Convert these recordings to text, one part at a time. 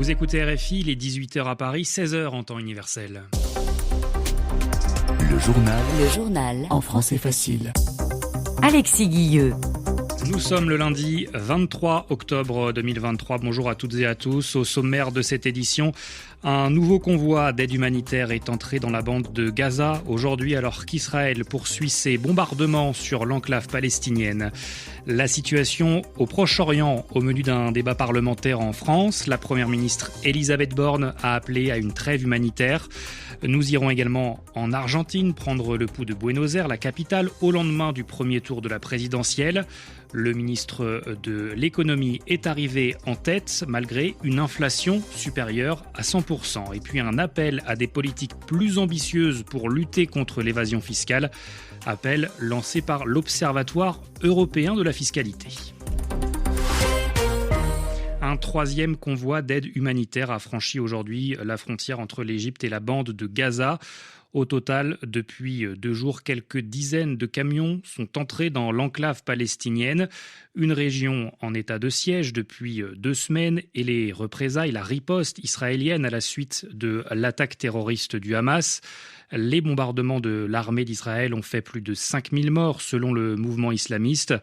Vous écoutez RFI, il est 18h à Paris, 16h en temps universel. Le journal en français facile. Alexis Guilleux. Nous sommes le lundi 23 octobre 2023. Bonjour à toutes et à tous. Au sommaire de cette édition, un nouveau convoi d'aide humanitaire est entré dans la bande de Gaza aujourd'hui alors qu'Israël poursuit ses bombardements sur l'enclave palestinienne. La situation au Proche-Orient au menu d'un débat parlementaire en France. La première ministre Elisabeth Borne a appelé à une trêve humanitaire. Nous irons également en Argentine prendre le pouls de Buenos Aires, la capitale, au lendemain du premier tour de la présidentielle. Le ministre de l'économie est arrivé en tête malgré une inflation supérieure à 100%. Et puis un appel à des politiques plus ambitieuses pour lutter contre l'évasion fiscale. Appel lancé par l'Observatoire européen de la fiscalité. Un troisième convoi d'aide humanitaire a franchi aujourd'hui la frontière entre l'Égypte et la bande de Gaza. Au total, depuis 2 jours, quelques dizaines de camions sont entrés dans l'enclave palestinienne, une région en état de siège depuis 2 semaines et les représailles, la riposte israélienne à la suite de l'attaque terroriste du Hamas. Les bombardements de l'armée d'Israël ont fait plus de 5000 morts selon le mouvement islamiste.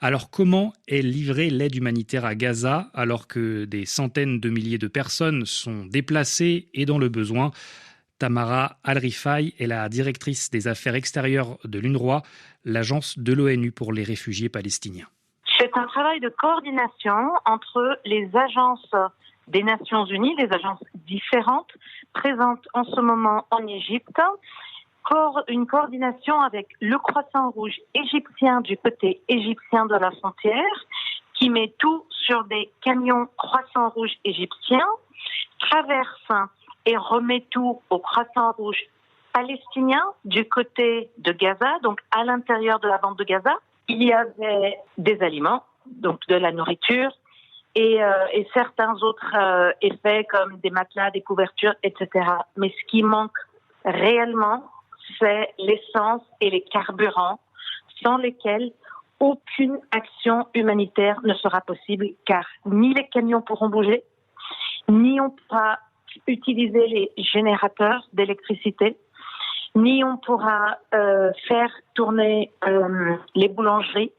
Alors comment est livrée l'aide humanitaire à Gaza alors que des centaines de milliers de personnes sont déplacées et dans le besoin ? Tamara Al-Rifai est la directrice des affaires extérieures de l'UNRWA, l'agence de l'ONU pour les réfugiés palestiniens. C'est un travail de coordination entre les agences des Nations Unies, des agences différentes présentes en ce moment en Égypte, une coordination avec le Croissant Rouge égyptien du côté égyptien de la frontière, qui met tout sur des camions Croissant Rouge égyptiens, traverse et remet tout au Croissant Rouge palestinien du côté de Gaza, donc à l'intérieur de la bande de Gaza. Il y avait des aliments, donc de la nourriture, et certains autres effets comme des matelas, des couvertures, etc. Mais ce qui manque réellement, c'est l'essence et les carburants, sans lesquels aucune action humanitaire ne sera possible, car ni les camions pourront bouger, ni on pourra utiliser les générateurs d'électricité, ni on pourra faire tourner les boulangeries,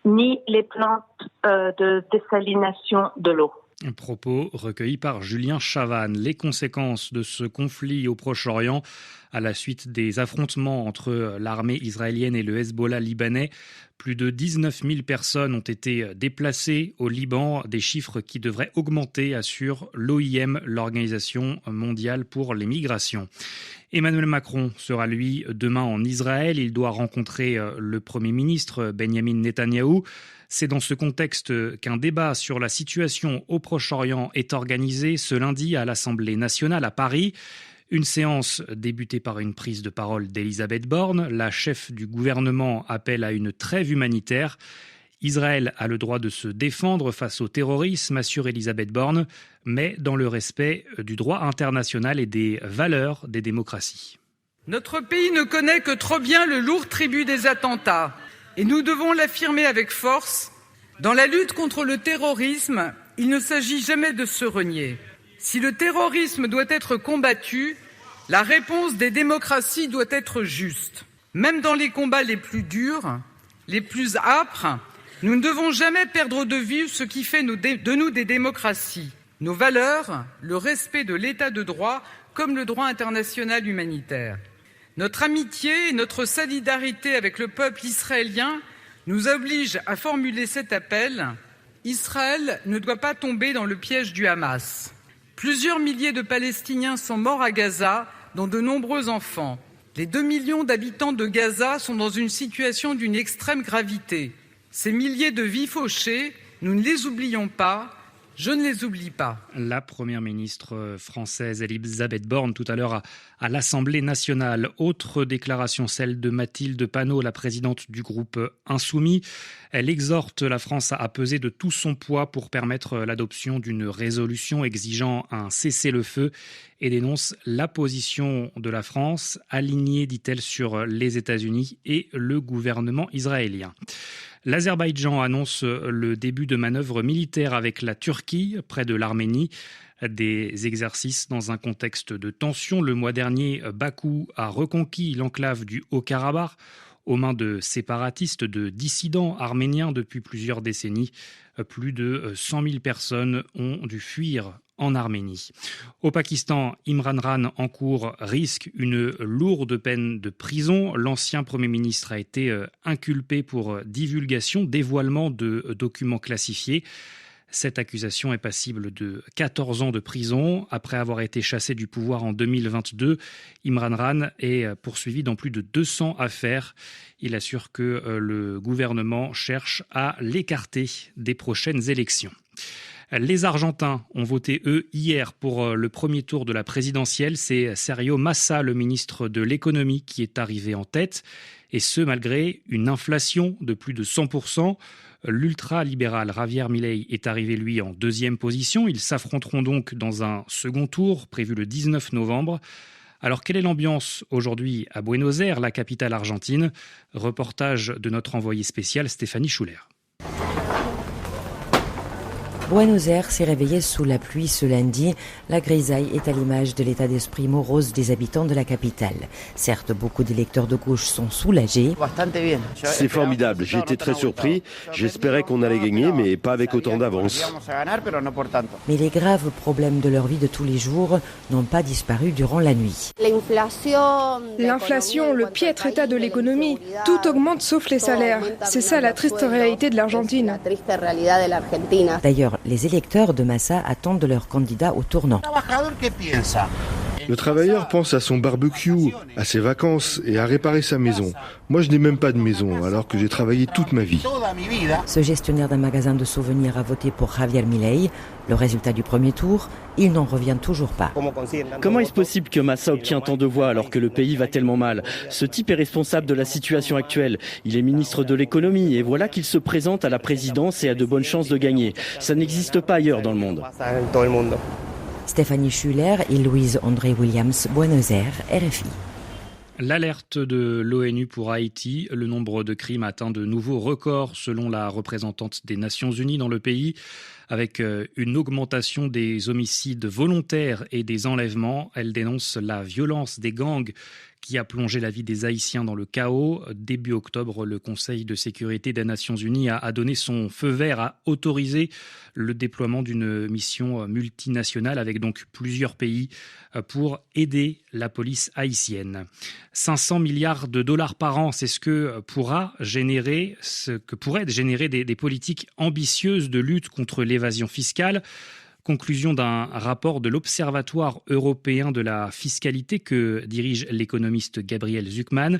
ni les plantes de dessalination de l'eau. Un propos recueilli par Julien Chavannes. Les conséquences de ce conflit au Proche-Orient à la suite des affrontements entre l'armée israélienne et le Hezbollah libanais. Plus de 19 000 personnes ont été déplacées au Liban, des chiffres qui devraient augmenter, assure l'OIM, l'Organisation mondiale pour les migrations. Emmanuel Macron sera lui demain en Israël. Il doit rencontrer le Premier ministre Benyamin Netanyahou. C'est dans ce contexte qu'un débat sur la situation au Proche-Orient est organisé ce lundi à l'Assemblée nationale à Paris. Une séance débutée par une prise de parole d'Elisabeth Borne. La chef du gouvernement appelle à une trêve humanitaire. Israël a le droit de se défendre face au terrorisme, assure Elisabeth Borne, mais dans le respect du droit international et des valeurs des démocraties. Notre pays ne connaît que trop bien le lourd tribut des attentats. Et nous devons l'affirmer avec force, dans la lutte contre le terrorisme, il ne s'agit jamais de se renier. Si le terrorisme doit être combattu, la réponse des démocraties doit être juste. Même dans les combats les plus durs, les plus âpres, nous ne devons jamais perdre de vue ce qui fait de nous des démocraties. Nos valeurs, le respect de l'état de droit comme le droit international humanitaire. Notre amitié et notre solidarité avec le peuple israélien nous obligent à formuler cet appel. Israël ne doit pas tomber dans le piège du Hamas. Plusieurs milliers de Palestiniens sont morts à Gaza, dont de nombreux enfants. Les 2 millions d'habitants de Gaza sont dans une situation d'une extrême gravité. Ces milliers de vies fauchées, nous ne les oublions pas. Je ne les oublie pas. La première ministre française Elisabeth Borne tout à l'heure à l'Assemblée nationale. Autre déclaration, celle de Mathilde Panot, la présidente du groupe Insoumis. Elle exhorte la France à peser de tout son poids pour permettre l'adoption d'une résolution exigeant un cessez-le-feu et dénonce la position de la France, alignée, dit-elle, sur les États-Unis et le gouvernement israélien. L'Azerbaïdjan annonce le début de manœuvres militaires avec la Turquie, près de l'Arménie. Des exercices dans un contexte de tension. Le mois dernier, Bakou a reconquis l'enclave du Haut-Karabakh aux mains de séparatistes, de dissidents arméniens depuis plusieurs décennies. Plus de 100 000 personnes ont dû fuir en Arménie. Au Pakistan, Imran Khan encourt risque une lourde peine de prison. L'ancien Premier ministre a été inculpé pour divulgation, dévoilement de documents classifiés. Cette accusation est passible de 14 ans de prison. Après avoir été chassé du pouvoir en 2022, Imran Khan est poursuivi dans plus de 200 affaires. Il assure que le gouvernement cherche à l'écarter des prochaines élections. Les Argentins ont voté, eux, hier pour le premier tour de la présidentielle. C'est Sergio Massa, le ministre de l'économie, qui est arrivé en tête. Et ce, malgré une inflation de plus de 100%. L'ultra-libéral Javier Milei est arrivé, lui, en deuxième position. Ils s'affronteront donc dans un second tour prévu le 19 novembre. Alors, quelle est l'ambiance aujourd'hui à Buenos Aires, la capitale argentine ? Reportage de notre envoyée spéciale Stéphanie Schuller. Buenos Aires s'est réveillé sous la pluie ce lundi. La grisaille est à l'image de l'état d'esprit morose des habitants de la capitale. Certes, beaucoup d'électeurs de gauche sont soulagés. C'est formidable, j'ai été très surpris. J'espérais qu'on allait gagner, mais pas avec autant d'avance. Mais les graves problèmes de leur vie de tous les jours n'ont pas disparu durant la nuit. L'inflation, le piètre état de l'économie, tout augmente sauf les salaires. C'est ça la triste réalité de l'Argentine. D'ailleurs, les électeurs de Massa attendent de leur candidat au tournant. Le travailleur pense à son barbecue, à ses vacances et à réparer sa maison. Moi, je n'ai même pas de maison, alors que j'ai travaillé toute ma vie. Ce gestionnaire d'un magasin de souvenirs a voté pour Javier Milei. Le résultat du premier tour, il n'en revient toujours pas. Comment est-ce possible que Massa obtient tant de voix alors que le pays va tellement mal ? Ce type est responsable de la situation actuelle. Il est ministre de l'économie et voilà qu'il se présente à la présidence et a de bonnes chances de gagner. Ça n'existe pas ailleurs dans le monde. Stéphanie Schuller et Louise André Williams, Buenos Aires, RFI. L'alerte de l'ONU pour Haïti, le nombre de crimes atteint de nouveaux records selon la représentante des Nations Unies dans le pays, avec une augmentation des homicides volontaires et des enlèvements. Elle dénonce la violence des gangs qui a plongé la vie des Haïtiens dans le chaos. Début octobre, le Conseil de sécurité des Nations Unies a donné son feu vert à autoriser le déploiement d'une mission multinationale avec donc plusieurs pays pour aider la police haïtienne. 500 milliards de dollars par an, c'est ce que pourraient générer des politiques ambitieuses de lutte contre l'évasion fiscale. Conclusion d'un rapport de l'Observatoire européen de la fiscalité que dirige l'économiste Gabriel Zucman.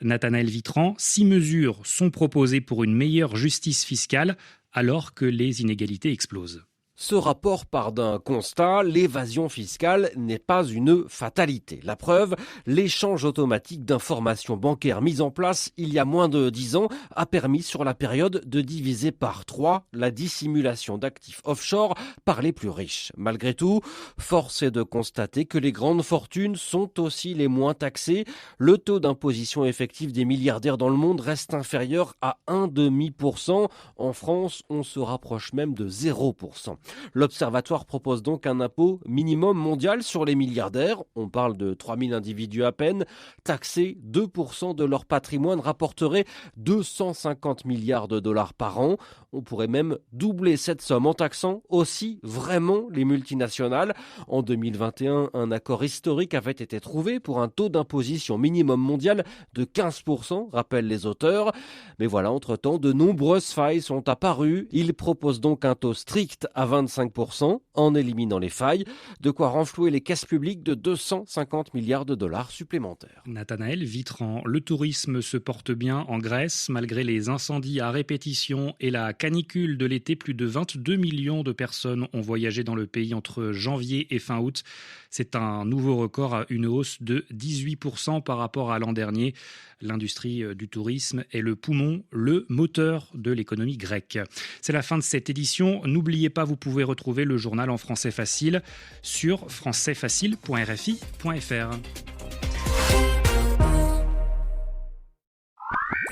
Nathanaël Vitran, 6 mesures sont proposées pour une meilleure justice fiscale alors que les inégalités explosent. Ce rapport part d'un constat, l'évasion fiscale n'est pas une fatalité. La preuve, l'échange automatique d'informations bancaires mis en place il y a moins de 10 ans a permis sur la période de diviser par 3 la dissimulation d'actifs offshore par les plus riches. Malgré tout, force est de constater que les grandes fortunes sont aussi les moins taxées. Le taux d'imposition effective des milliardaires dans le monde reste inférieur à 0,5%. En France, on se rapproche même de 0%. L'Observatoire propose donc un impôt minimum mondial sur les milliardaires. On parle de 3000 individus à peine. Taxer 2% de leur patrimoine rapporterait 250 milliards de dollars par an. On pourrait même doubler cette somme en taxant aussi vraiment les multinationales. En 2021, un accord historique avait été trouvé pour un taux d'imposition minimum mondial de 15%, rappellent les auteurs. Mais voilà, entre-temps, de nombreuses failles sont apparues. Ils proposent donc un taux strict à 25% en éliminant les failles, de quoi renflouer les caisses publiques de 250 milliards de dollars supplémentaires. Nathanaël Vitran, le tourisme se porte bien en Grèce malgré les incendies à répétition et la canicule de l'été. Plus de 22 millions de personnes ont voyagé dans le pays entre janvier et fin août. C'est un nouveau record à une hausse de 18% par rapport à l'an dernier. L'industrie du tourisme est le poumon, le moteur de l'économie grecque. C'est la fin de cette édition. N'oubliez pas, vous pouvez retrouver le journal en français facile sur françaisfacile.rfi.fr.